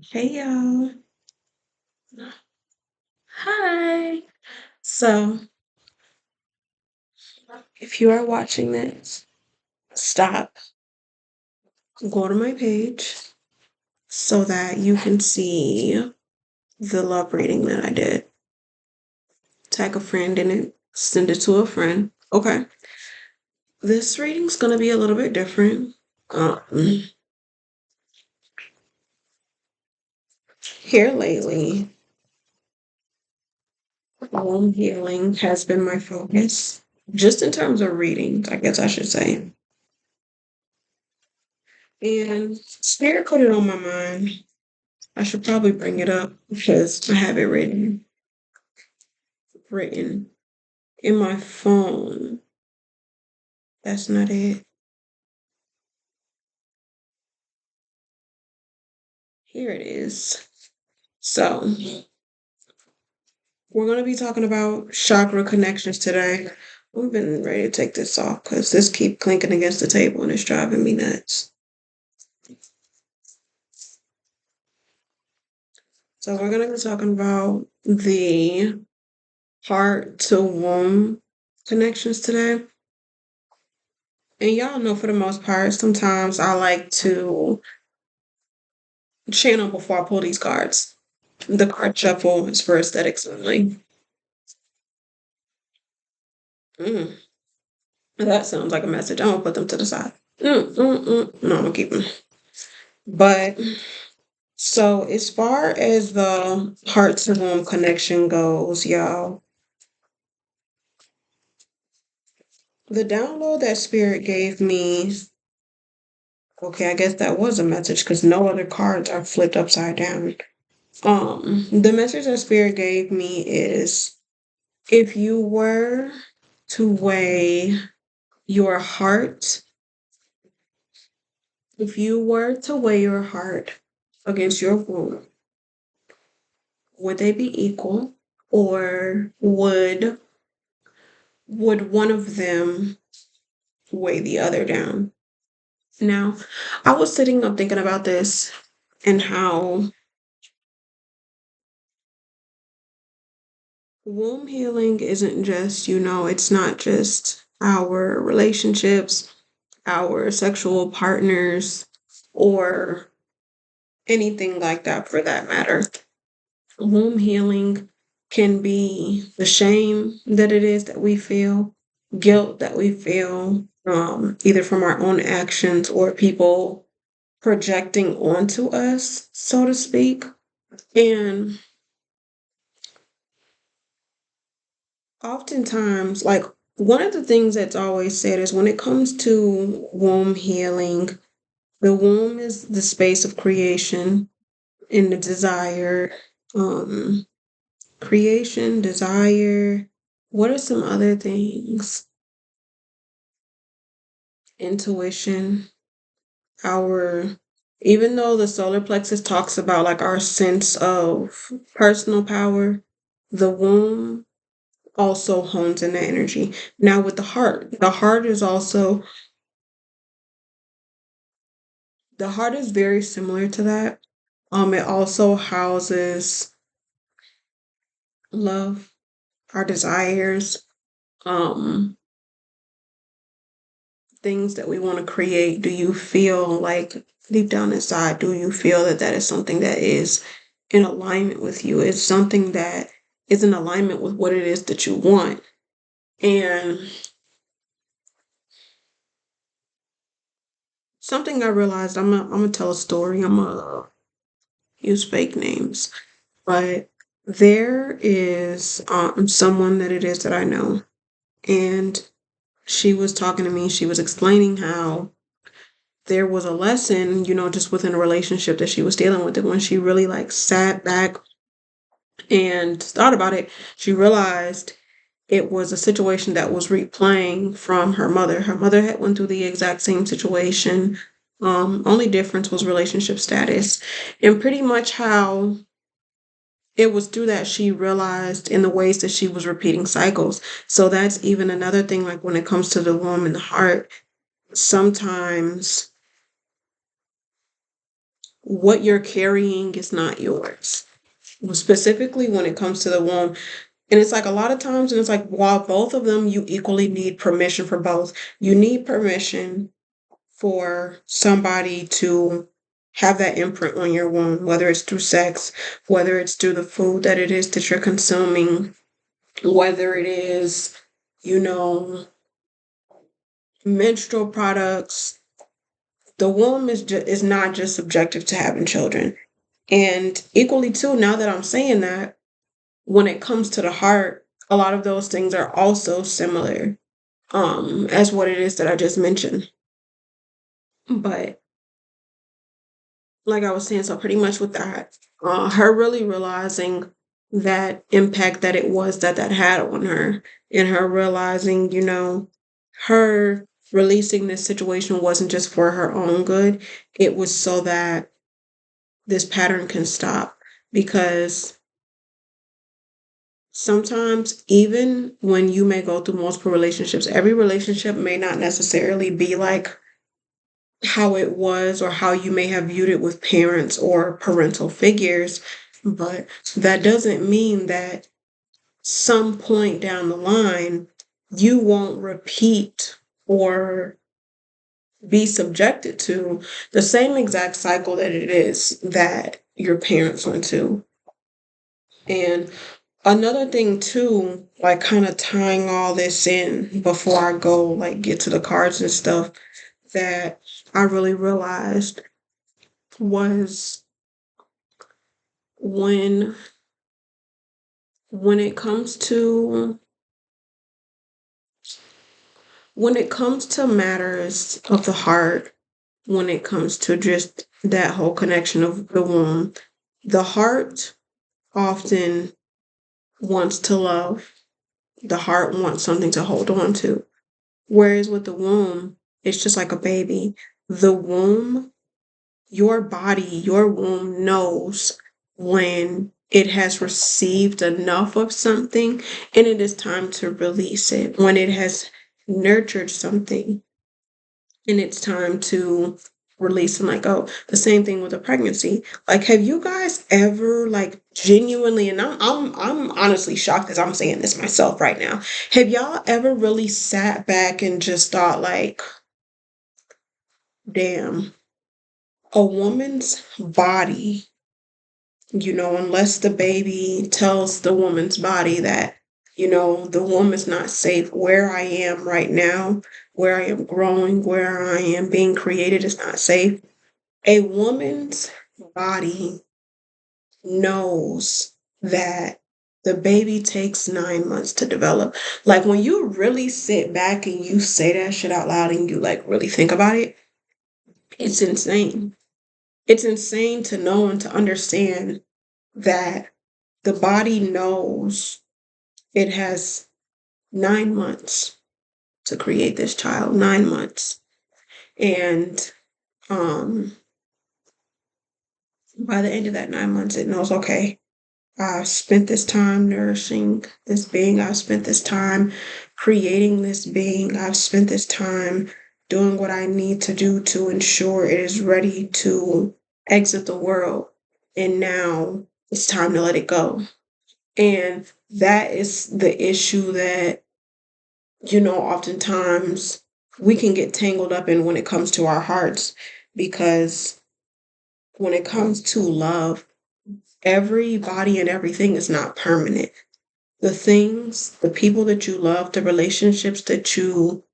Hey y'all. Hi. So, if you are watching this, stop, go to my page so that you can see the love reading that I did. Tag a friend in it, send it to a friend. Okay. This reading's going to be a little bit different. Um, Here lately, home healing has been my focus, just in terms of readings, I guess I should say. And Spirit put it on my mind. I should probably bring it up because I have it written in my phone. That's not it. Here it is. So, we're going to be talking about chakra connections today. We've been ready to take this off because this keep clinking against the table and it's driving me nuts. So, we're going to be talking about the heart to womb connections today. And y'all know for the most part, sometimes I like to channel before I pull these cards. The card shuffle is for aesthetics only. Mm, that sounds like a message. I'm gonna put them to the side. No, I'm gonna keep them. But so as far as the heart to womb connection goes, y'all, the download that spirit gave me. Okay, I guess that was a message because no other cards are flipped upside down. The message that spirit gave me is if you were to weigh your heart, if you were to weigh your heart against your womb, would they be equal, or would one of them weigh the other down? Now, I was sitting up thinking about this and how womb healing isn't just, it's not just our relationships, our sexual partners, or anything like that for that matter. Womb healing can be the shame that it is that we feel, guilt that we feel, either from our own actions or people projecting onto us, so to speak. And oftentimes, like one of the things that's always said is when it comes to womb healing, the womb is the space of creation and the desire. Um, Creation, desire. What are some other things? Intuition, our, even though the solar plexus talks about like our sense of personal power, the womb also hones in that energy. Now with the heart is also, the heart is very similar to that. It also houses love, our desires, um, things that we want to create. Do you feel like deep down inside, do you feel that that is something that is in alignment with you? It's something that is in alignment with what it is that you want. And something I realized, I'm gonna tell a story. I'm gonna use fake names, but there is someone that it is that I know, and she was talking to me. She was explaining how there was a lesson, just within a relationship that she was dealing with. And when she really like sat back and thought about it, she realized it was a situation that was replaying from her mother. Her mother had went through the exact same situation. Only difference was relationship status. And pretty much how it was through that she realized in the ways that she was repeating cycles. So that's even another thing, like when it comes to the womb and the heart, sometimes what you're carrying is not yours. Specifically when it comes to the womb. And it's like a lot of times, and it's like while both of them, you equally need permission for both. You need permission for somebody to have that imprint on your womb, whether it's through sex, whether it's through the food that it is that you're consuming, whether it is, you know, menstrual products. The womb is not just subjective to having children. And equally too, now that I'm saying that, when it comes to the heart, a lot of those things are also similar as what it is that I just mentioned. But like I was saying, so pretty much with that, her really realizing that impact that it was that had on her, and her realizing, her releasing this situation wasn't just for her own good, it was so that this pattern can stop. Because sometimes, even when you may go through multiple relationships, every relationship may not necessarily be like how it was or how you may have viewed it with parents or parental figures, but that doesn't mean that some point down the line you won't repeat or be subjected to the same exact cycle that it is that your parents went to. And another thing too, like kind of tying all this in before I go like get to the cards and stuff, that I really realized was when when it comes to matters of the heart, when it comes to just that whole connection of the womb, the heart often wants to love. The heart wants something to hold on to. Whereas with the womb, it's just like a baby. The womb, your body, your womb knows when it has received enough of something and it is time to release it. When it has nurtured something and it's time to release and, like, oh, the same thing with a pregnancy. Like, have you guys ever, like, genuinely, and I'm honestly shocked as I'm saying this myself right now, have y'all ever really sat back and just thought, like, damn, a woman's body, unless the baby tells the woman's body that, the womb is not safe, where I am right now, where I am growing, where I am being created is not safe. A woman's body knows that the baby takes 9 months to develop. Like, when you really sit back and you say that shit out loud and you like really think about it, it's insane. It's insane to know and to understand that the body knows it has 9 months to create this child, 9 months. And by the end of that 9 months, it knows, okay, I've spent this time nourishing this being. I've spent this time creating this being. I've spent this time doing what I need to do to ensure it is ready to exit the world. And now it's time to let it go. And that is the issue that, oftentimes we can get tangled up in when it comes to our hearts. Because when it comes to love, everybody and everything is not permanent. The things, the people that you love, the relationships that you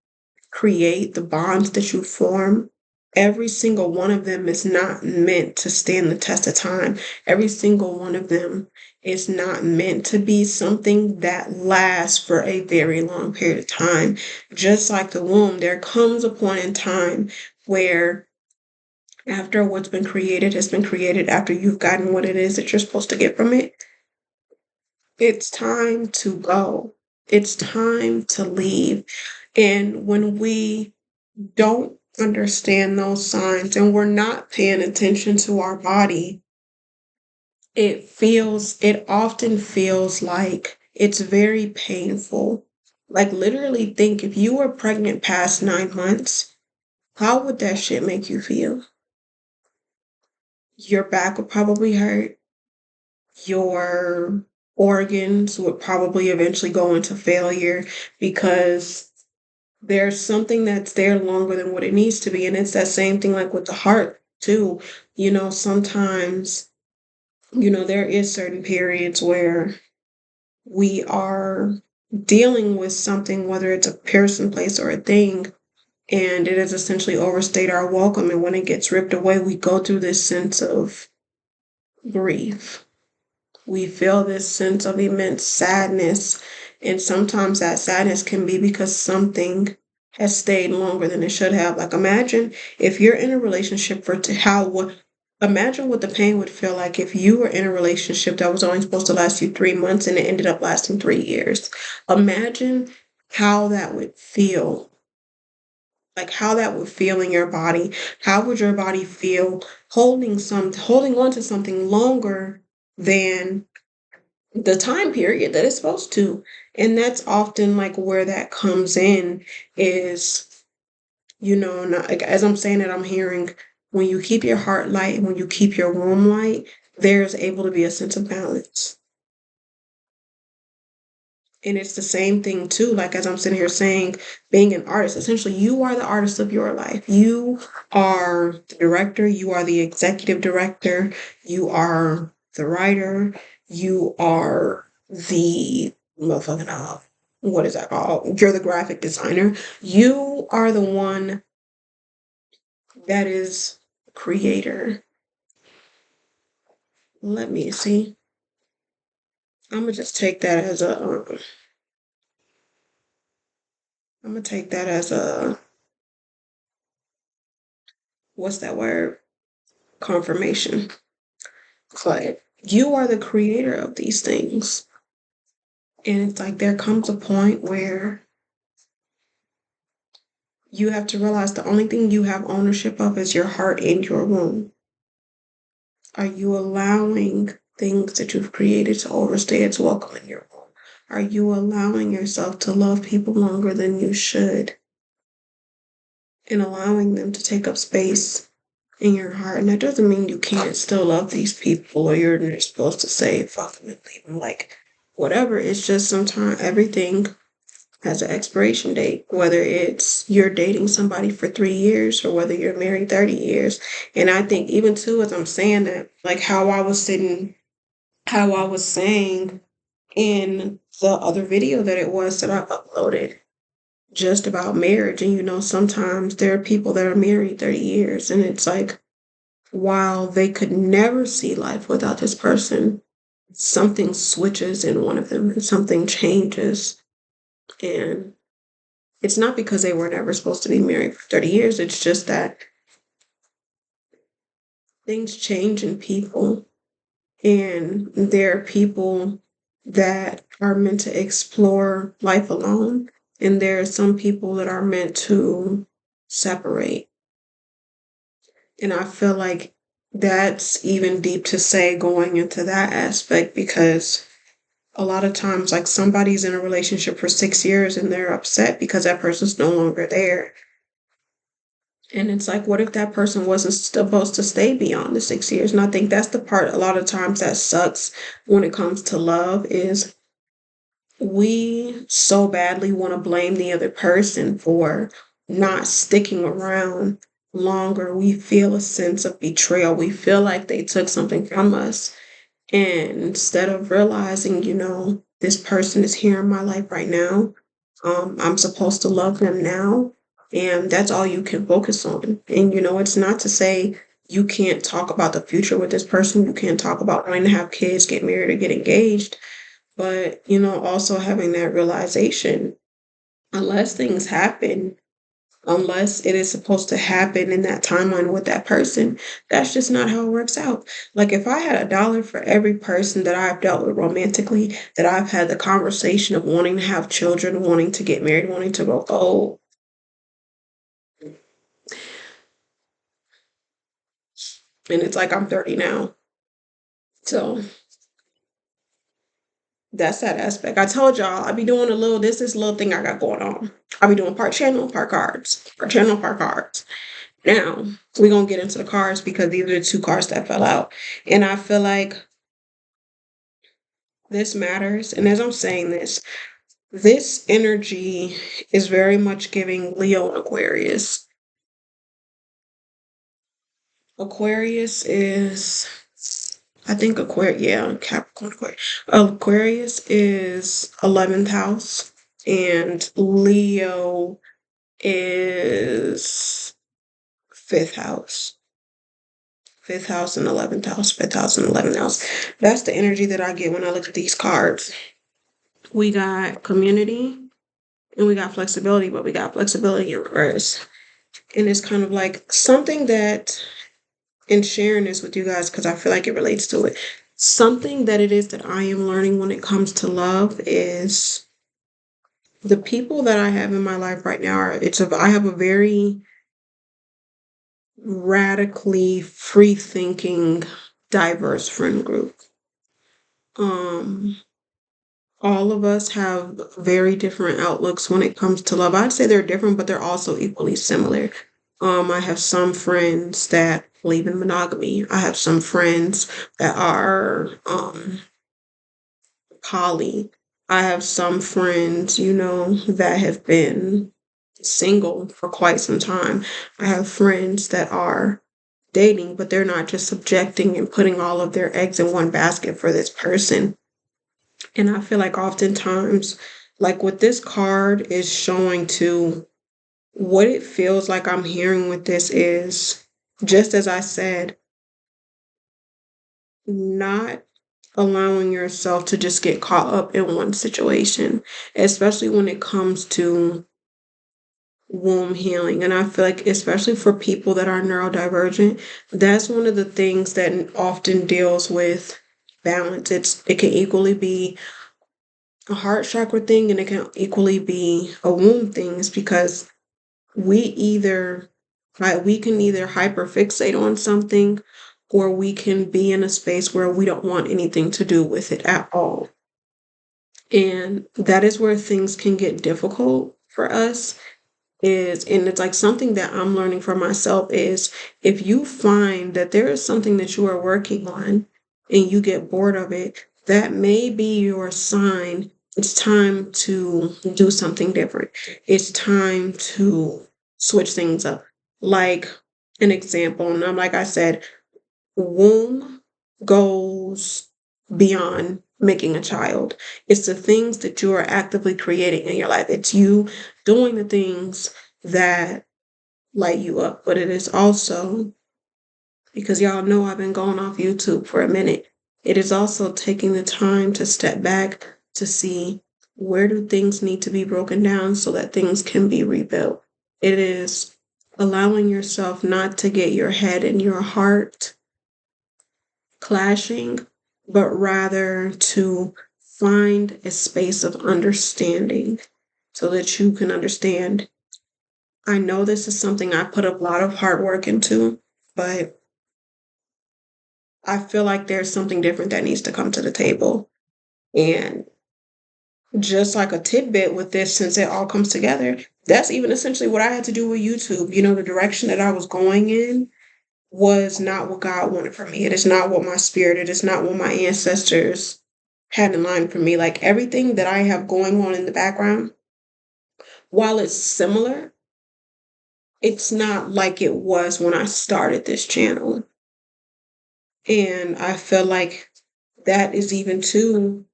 create, the bonds that you form, every single one of them is not meant to stand the test of time. Every single one of them is not meant to be something that lasts for a very long period of time. Just like the womb, there comes a point in time where after what's been created has been created, after you've gotten what it is that you're supposed to get from it, it's time to go. It's time to leave. And when we don't understand those signs and we're not paying attention to our body, it often feels like it's very painful. Like, literally think, if you were pregnant past 9 months, how would that shit make you feel? your back would probably hurt, your organs would probably eventually go into failure because there's something that's there longer than what it needs to be. And it's that same thing like with the heart too. Sometimes, there is certain periods where we are dealing with something, whether it's a person, place, or a thing, and it has essentially overstayed our welcome. And when it gets ripped away, we go through this sense of grief. We feel this sense of immense sadness. And sometimes that sadness can be because something has stayed longer than it should have. Like imagine if you're in a relationship for to how what imagine what the pain would feel like if you were in a relationship that was only supposed to last you 3 months and it ended up lasting 3 years. Imagine how that would feel, like how that would feel in your body. How would your body feel holding on to something longer than the time period that it's supposed to? And that's often like where that comes in is, not, like, as I'm saying it, I'm hearing when you keep your heart light and when you keep your womb light, there's able to be a sense of balance. And it's the same thing too, like as I'm sitting here saying, being an artist, essentially you are the artist of your life. You are the director, you are the executive director, you are the writer, you are the motherfucking what is that called? You're the graphic designer. You are the one that is creator. Let me see. I'm gonna just take that as a I'm gonna take that as a what's that word? Confirmation. But you are the creator of these things. And it's like there comes a point where you have to realize the only thing you have ownership of is your heart and your womb. Are you allowing things that you've created to overstay its welcome in your womb? Are you allowing yourself to love people longer than you should and allowing them to take up space in your heart? And that doesn't mean you can't still love these people or you're just supposed to say fuck them and leave them. Like, whatever. It's just sometimes everything has an expiration date, whether it's you're dating somebody for 3 years or whether you're married 30 years. And I think even too, as I'm saying that, like how I was saying in the other video that it was that I uploaded just about marriage. And sometimes there are people that are married 30 years and it's like, while they could never see life without this person, something switches in one of them and something changes. And it's not because they were never supposed to be married for 30 years. It's just that things change in people. And there are people that are meant to explore life alone. And there are some people that are meant to separate. And I feel like that's even deep to say going into that aspect because a lot of times, like somebody's in a relationship for 6 years and they're upset because that person's no longer there. And it's like, what if that person wasn't supposed to stay beyond the 6 years? And I think that's the part a lot of times that sucks when it comes to love is we so badly want to blame the other person for not sticking around longer. We feel a sense of betrayal. We feel like they took something from us. And instead of realizing, this person is here in my life right now, I'm supposed to love them now. And that's all you can focus on. And, it's not to say you can't talk about the future with this person. You can't talk about wanting to have kids, get married, or get engaged. But, also having that realization, unless things happen, unless it is supposed to happen in that timeline with that person, that's just not how it works out. Like if I had $1 for every person that I've dealt with romantically, that I've had the conversation of wanting to have children, wanting to get married, wanting to grow old, and it's like I'm 30 now. So that's that aspect. I told y'all I be doing this little thing I got going on. I be doing part channel, part cards, part channel, part cards. Now, we're going to get into the cards because these are the two cards that fell out. And I feel like this matters. And as I'm saying this energy is very much giving Leo and Aquarius. Aquarius is, I think Aquarius, yeah, Capricorn, Aquarius. Aquarius is 11th house, and Leo is fifth house. Fifth house and 11th house, fifth house and 11th house. That's the energy that I get when I look at these cards. We got community and we got flexibility, but we got flexibility in reverse. And it's kind of like something that, in sharing this with you guys, because I feel like it relates to it, something that it is that I am learning when it comes to love is the people that I have in my life right now I have a very radically free thinking, diverse friend group. Um, all of us have very different outlooks when it comes to love. I'd say they're different, but they're also equally similar. I have some friends that believe in monogamy. I have some friends that are poly. I have some friends, that have been single for quite some time. I have friends that are dating, but they're not just subjecting and putting all of their eggs in one basket for this person. And I feel like oftentimes, like what this card is showing to what it feels like I'm hearing with this is, just as I said, not allowing yourself to just get caught up in one situation, especially when it comes to womb healing. And I feel like, especially for people that are neurodivergent, that's one of the things that often deals with balance. It can equally be a heart chakra thing and it can equally be a womb thing. Is because we either we can either hyperfixate on something or we can be in a space where we don't want anything to do with it at all. And that is where things can get difficult for us, and it's like something that I'm learning for myself is, if you find that there is something that you are working on and you get bored of it, that may be your sign. It's time to do something different. It's time to switch things up. Like an example, and I'm like I said, womb goes beyond making a child. It's the things that you are actively creating in your life. It's you doing the things that light you up. But it is also, because y'all know I've been going off YouTube for a minute, it is also taking the time to step back to see, where do things need to be broken down so that things can be rebuilt. It is allowing yourself not to get your head and your heart clashing, but rather to find a space of understanding so that you can understand. I know this is something I put a lot of hard work into, but I feel like there's something different that needs to come to the table. And just like a tidbit with this, since it all comes together, that's even essentially what I had to do with YouTube. The direction that I was going in was not what God wanted for me. It is not what my spirit, it is not what my ancestors had in line for me. Like everything that I have going on in the background, while it's similar, it's not like it was when I started this channel. And I feel like that is even too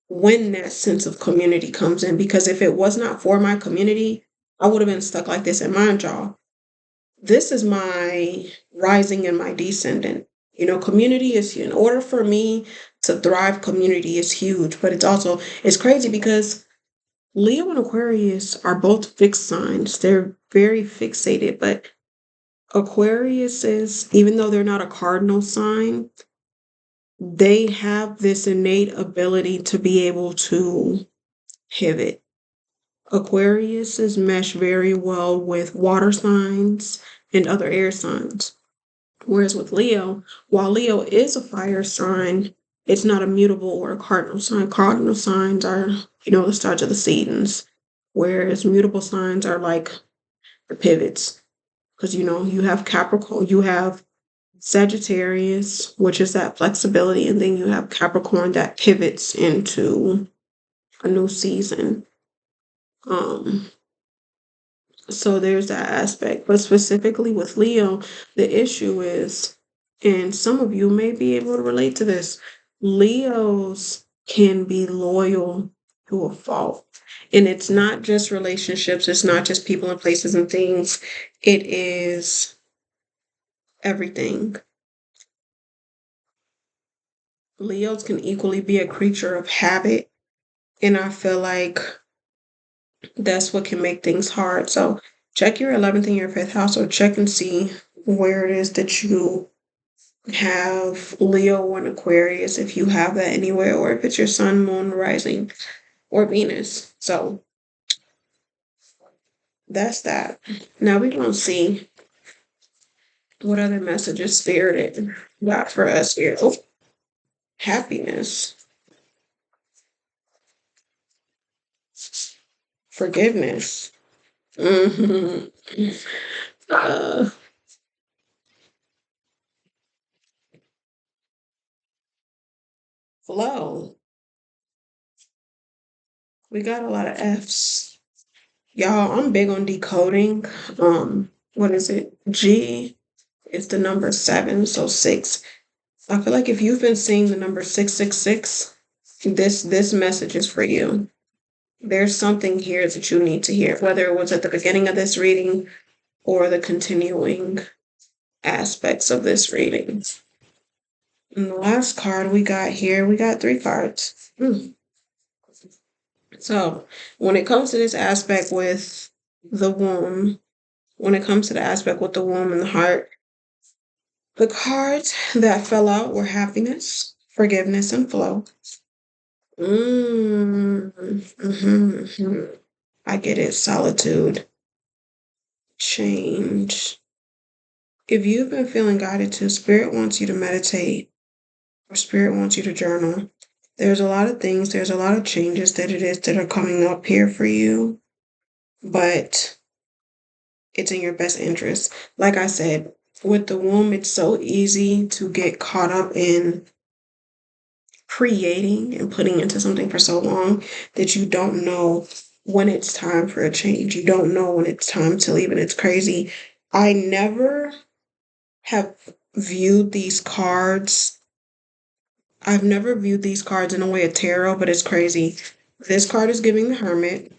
when that sense of community comes in. Because if it was not for my community, I would have been stuck like this. And mind y'all, this is my rising and my descendant. Community is, in order for me to thrive, community is huge. But it's crazy because Leo and Aquarius are both fixed signs. They're very fixated, but Aquarius is, even though they're not a cardinal sign, they have this innate ability to be able to pivot. Aquariuses mesh very well with water signs and other air signs. Whereas with Leo, while Leo is a fire sign, it's not a mutable or a cardinal sign. Cardinal signs are, the stars of the seasons, whereas mutable signs are like the pivots. because you have Capricorn, you have Sagittarius, which is that flexibility, and then you have Capricorn that pivots into a new season. Um, so there's that aspect. But specifically with Leo, the issue is, and some of you may be able to relate to this, Leos can be loyal to a fault. And it's not just relationships, it's not just people and places and things, it is everything. Leos can equally be a creature of habit. And I feel like that's what can make things hard. So check your 11th and your fifth house, or check and see where it is that you have Leo and Aquarius, if you have that anywhere, or if it's your sun, moon, rising, or Venus. So that's that. Now we're going to see what other messages Spirit got for us here. Oh, happiness, forgiveness, hmm uh, flow. We got a lot of F's. Y'all, I'm big on decoding. What is it? G is the number 7, so 6. I feel like if you've been seeing the number 666, this message is for you. There's something here that you need to hear, whether it was at the beginning of this reading or the continuing aspects of this reading. And the last card we got here, we got 3 cards. So when it comes to this aspect with the womb, when it comes to the aspect with the womb and the heart, the cards that fell out were happiness, forgiveness, and flow. I get it. Solitude, change. If you've been feeling guided to, Spirit wants you to meditate, or Spirit wants you to journal. There's a lot of things, there's a lot of changes that it is that are coming up here for you, but it's in your best interest. Like I said, with the womb, it's so easy to get caught up in creating and putting into something for so long that you don't know when it's time for a change. You don't know when it's time to leave, and it's crazy. I never have viewed these cards. I've never viewed these cards in a way of tarot, but it's crazy. This card is giving the Hermit.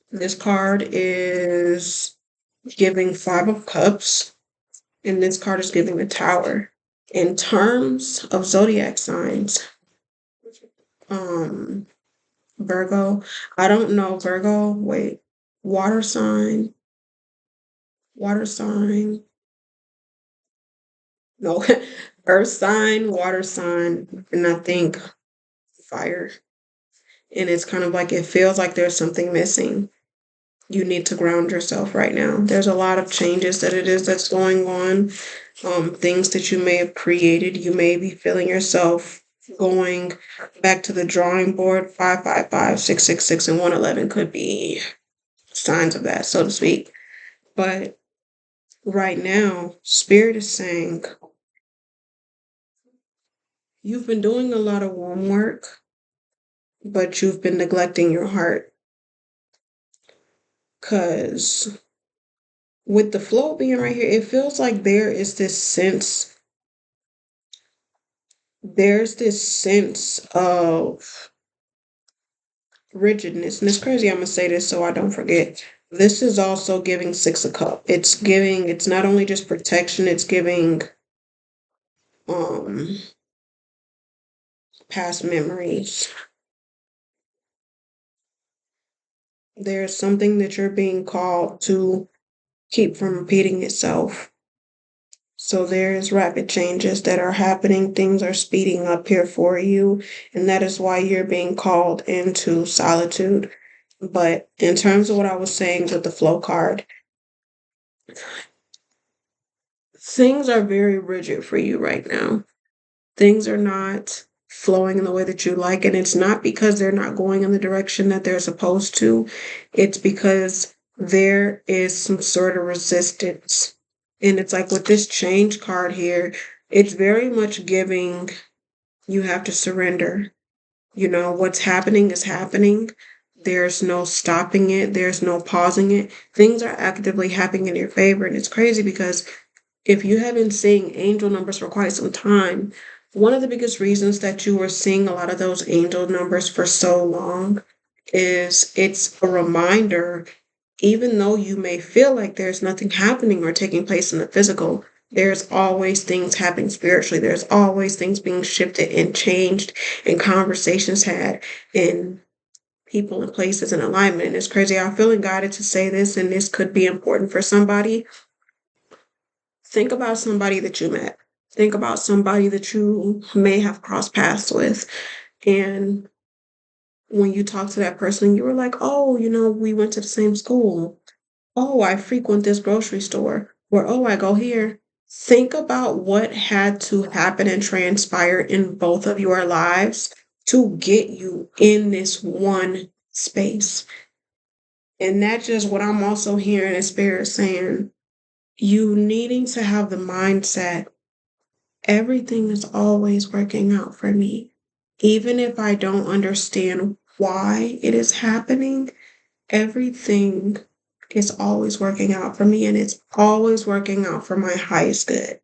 This card is giving Five of Cups. And this card is giving the Tower. In terms of zodiac signs, Virgo, I don't know Virgo, wait, water sign, water sign, no, earth sign, water sign, and I think fire. And it's kind of like it feels like there's something missing. You need to ground yourself right now. There's a lot of changes that it is that's going on. Things that you may have created. You may be feeling yourself going back to the drawing board. 555, 666, and 111 could be signs of that, so to speak. But right now, Spirit is saying you've been doing a lot of womb work, but you've been neglecting your heart. Because with the flow being right here, it feels like there's this sense of rigidness. And it's crazy, I'm gonna say this so I don't forget. This is also giving 6 of Cups. It's not only just protection, it's giving um past memories. There's something that you're being called to keep from repeating itself. So there's rapid changes that are happening. Things are speeding up here for you. And that is why you're being called into solitude. But in terms of what I was saying with the flow card, things are very rigid for you right now. Things are not flowing in the way that you like. And it's not because they're not going in the direction that they're supposed to. It's because there is some sort of resistance. And it's like with this change card here, it's very much giving you have to surrender. You know, what's happening is happening. There's no stopping it, there's no pausing it. Things are actively happening in your favor. And it's crazy because if you have been seeing angel numbers for quite some time, one of the biggest reasons that you were seeing a lot of those angel numbers for so long is it's a reminder, even though you may feel like there's nothing happening or taking place in the physical, there's always things happening spiritually. There's always things being shifted and changed and conversations had and people and places in alignment. And it's crazy. I'm feeling guided to say this, and this could be important for somebody. Think about somebody that you met. Think about somebody that you may have crossed paths with. And when you talk to that person, you were like, oh, you know, we went to the same school. Oh, I frequent this grocery store. Or, oh, I go here. Think about what had to happen and transpire in both of your lives to get you in this one space. And that's just what I'm also hearing in spirit saying. You needing to have the mindset everything is always working out for me. Even if I don't understand why it is happening, everything is always working out for me and it's always working out for my highest good.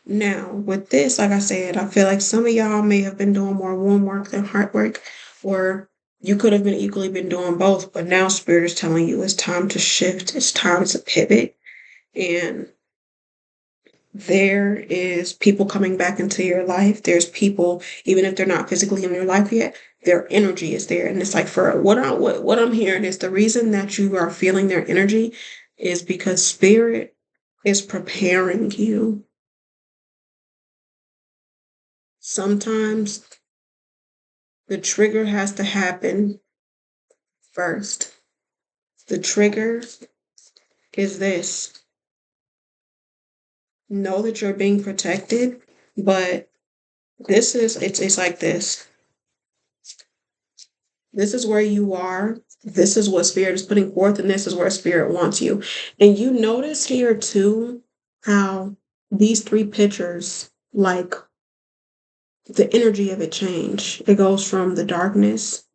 Now, with this, like I said, I feel like some of y'all may have been doing more womb work than heart work, or you could have been equally been doing both, but now Spirit is telling you it's time to shift, it's time to pivot, and there is people coming back into your life. There's people, even if they're not physically in your life yet, their energy is there. And it's like for what I'm hearing is the reason that you are feeling their energy is because spirit is preparing you. Sometimes the trigger has to happen first. The trigger is this. Know that you're being protected, but it's like this. This is where you are. This is what spirit is putting forth, and this is where spirit wants you. And you notice here too how these three pictures, like the energy of it change. It goes from the darkness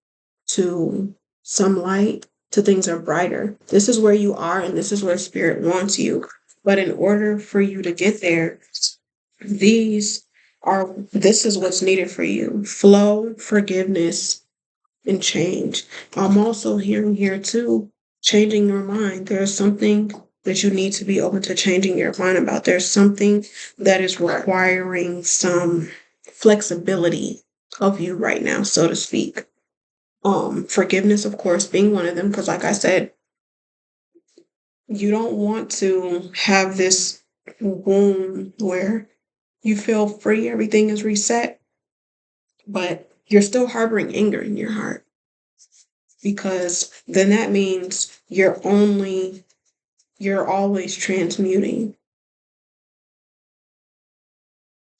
to some light to things are brighter. This is where you are, and this is where spirit wants you. But in order for you to get there, this is what's needed for you. Flow, forgiveness, and change. I'm also hearing here too, changing your mind. There's something that you need to be open to changing your mind about. There's something that is requiring some flexibility of you right now, so to speak. Forgiveness, of course, being one of them, because like I said, you don't want to have this wound where you feel free, everything is reset, but you're still harboring anger in your heart because then that means you're always transmuting.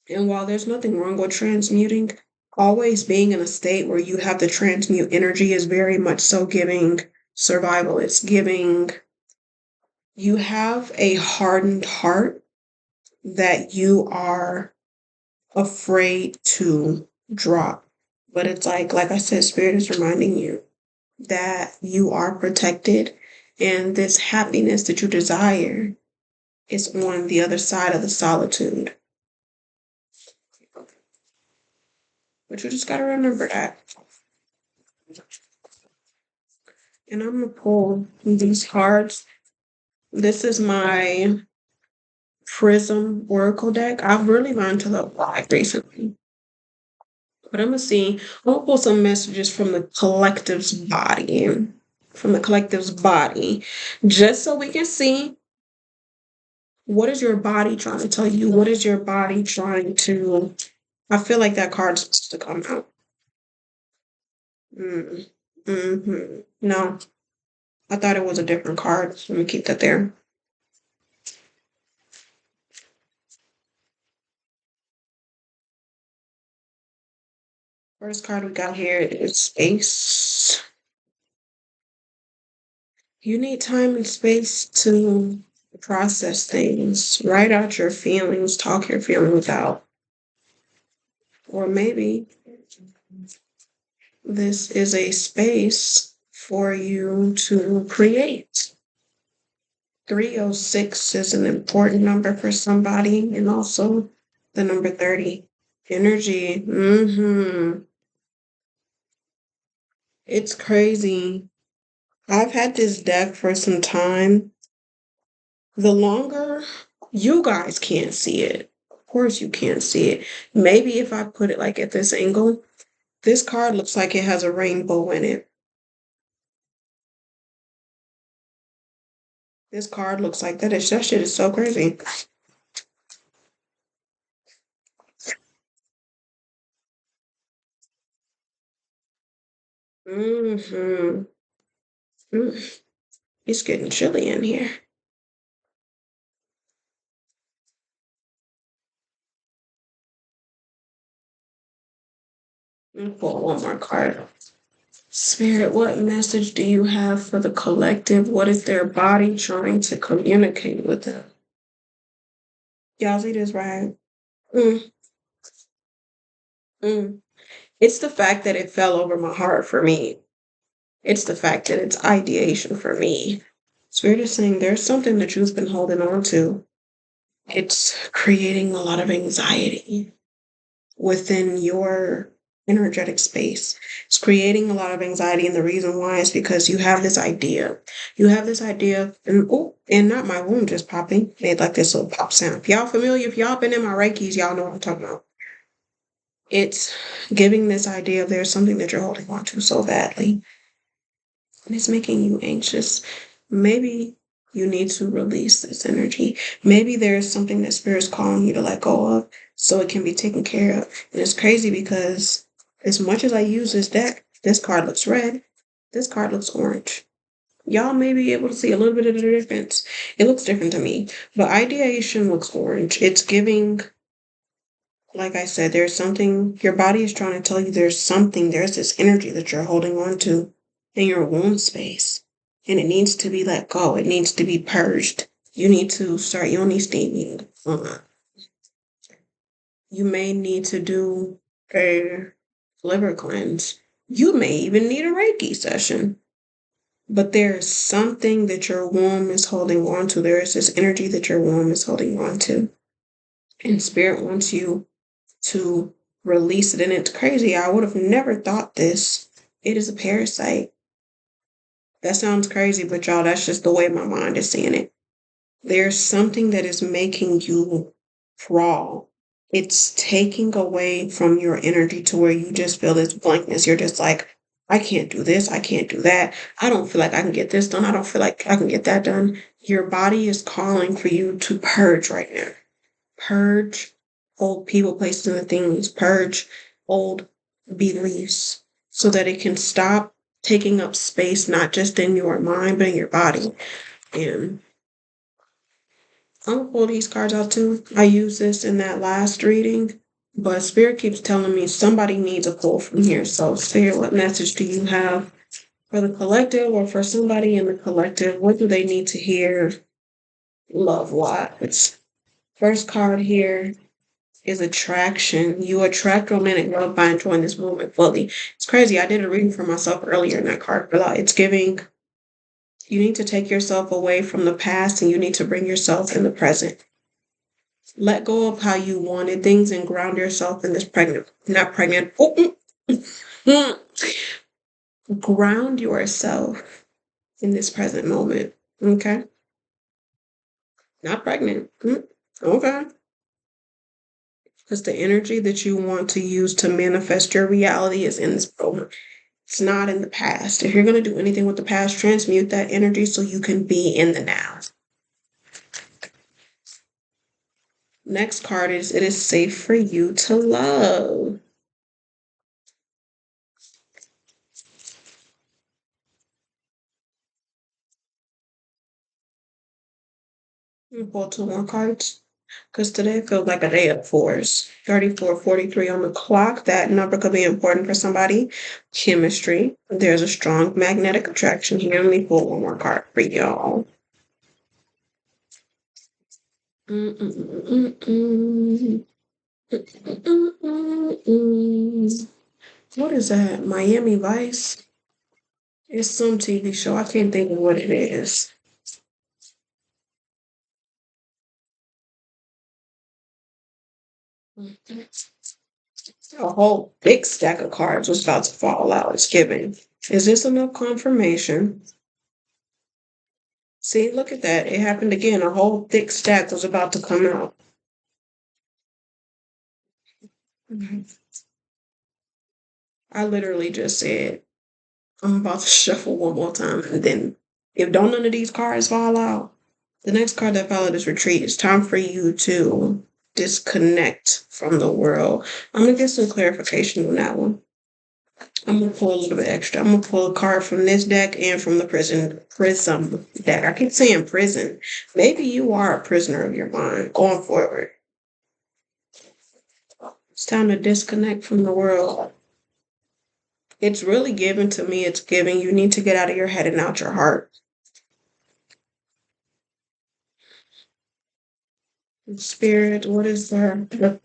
And while there's nothing wrong with transmuting, always being in a state where you have the transmute energy is very much so giving survival. It's giving you have a hardened heart that you are afraid to drop. But it's like I said, spirit is reminding you that you are protected and this happiness that you desire is on the other side of the solitude. But you just got to remember that. And I'm going to pull these cards. This is my Prism Oracle deck. I've really learned to love live recently. But I'm going to see, I'm going to pull some messages from the collective's body. From the collective's body. Just so we can see what is your body trying to tell you? What is your body trying to? I feel like that card's supposed to come out. No, I thought it was a different card. Let me keep that there. First card we got here is Ace You need time and space to process things, write out your feelings, talk your feelings out. Or maybe this is a space for you to create. 306 is an important number for somebody, and also the number 30. Energy. It's crazy. I've had this deck for some time. The longer you guys can't see it, of course you can't see it. Maybe if I put it like at this angle, this card looks like it has a rainbow in it. This card looks like that. That shit is so crazy. Mm-hmm. Mm. It's getting chilly in here. Let me pull one more card. Spirit, what message do you have for the collective? What is their body trying to communicate with them? Y'all see this, right? Mm, mm. It's the fact that it fell over my heart for me. It's the fact that it's ideation for me. Spirit is saying there's something that you've been holding on to. It's creating a lot of anxiety within your energetic space. It's creating a lot of anxiety, and the reason why is because you have this idea. You have this idea, and oh, and not my womb just popping. Made like this little pop sound. If y'all familiar, if y'all been in my Reikis, y'all know what I'm talking about. It's giving this idea of there's something that you're holding on to so badly, and it's making you anxious. Maybe you need to release this energy. Maybe there's something that Spirit's calling you to let go of so it can be taken care of. And it's crazy because as much as I use this deck, this card looks red, this card looks orange. Y'all may be able to see a little bit of the difference. It looks different to me, but ideation looks orange. It's giving, like I said, there's something your body is trying to tell you there's this energy that you're holding on to in your womb space. And it needs to be let go. It needs to be purged. You need to start yoni steaming. You may need to do a liver cleanse. You may even need a Reiki session. But there's something that your womb is holding on to. There is this energy that your womb is holding on to. And Spirit wants you to release it. And it's crazy. I would have never thought this. It is a parasite. That sounds crazy, but y'all, that's just the way my mind is seeing it. There's something that is making you crawl. It's taking away from your energy to where you just feel this blankness. You're just like, I can't do this. I can't do that. I don't feel like I can get this done. I don't feel like I can get that done. Your body is calling for you to purge right now. Purge old people, places, and things. Purge old beliefs so that it can stop taking up space, not just in your mind, but in your body. And I'm gonna pull these cards out too. I used this in that last reading, but Spirit keeps telling me somebody needs a pull from here. So, Spirit, what message do you have for the collective or for somebody in the collective? What do they need to hear love wise? First card here is attraction. You attract romantic love by enjoying this moment fully. It's crazy. I did a reading for myself earlier in that card, but it's giving you need to take yourself away from the past and you need to bring yourself in the present. Let go of how you wanted things and ground yourself in this not pregnant. Ground yourself in this present moment. Okay. Not pregnant. Okay. Because the energy that you want to use to manifest your reality is in this moment. It's not in the past. If you're going to do anything with the past, transmute that energy so you can be in the now. Next card is it is safe for you to love. You pull two more cards. Because today feels like a day of fours. 34, 43 on the clock. That number could be important for somebody. Chemistry. There's a strong magnetic attraction here. Let me pull one more card for y'all. Mm-mm-mm-mm-mm. Mm-mm-mm-mm. What is that? Miami Vice? It's some TV show. I can't think of what it is. A whole big stack of cards was about to fall out. It's given. Is this enough confirmation? See, look at that. It happened again. A whole thick stack was about to come out. Mhm. I literally just said, I'm about to shuffle one more time. And then, if don't none of these cards fall out, the next card that followed is retreat. It's time for you to disconnect from the world. I'm going to get some clarification on that one. I'm gonna pull a little bit extra. I'm gonna pull a card from this deck and from the prism deck. I keep saying prison. Maybe you are a prisoner of your mind going forward. It's time to disconnect from the world. It's really given to me. It's giving. You need to get out of your head and out your heart. Spirit, what is the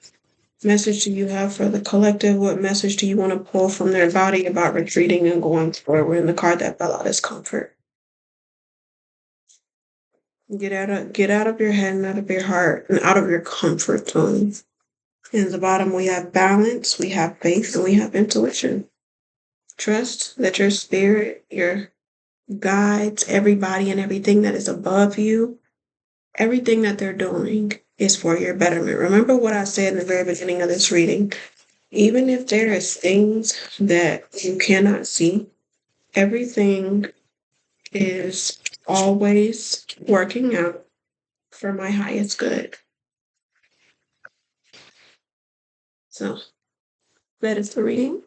message do you have for the collective? What message do you want to pull from their body about retreating and going forward? And the card that fell out is comfort. Get out of your head and out of your heart and out of your comfort zone. In the bottom, we have balance, we have faith, and we have intuition. Trust that your spirit, your guides, everybody and everything that is above you, everything that they're doing is for your betterment. Remember what I said in the very beginning of this reading. Even if there is things that you cannot see, everything is always working out for my highest good. So that is the reading.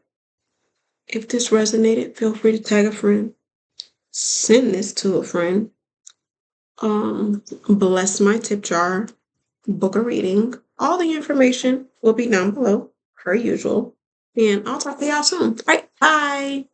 If this resonated, feel free to tag a friend. Send this to a friend. Bless my tip jar. Book a reading. All the information will be down below, per usual. And I'll talk to y'all soon. All right, bye.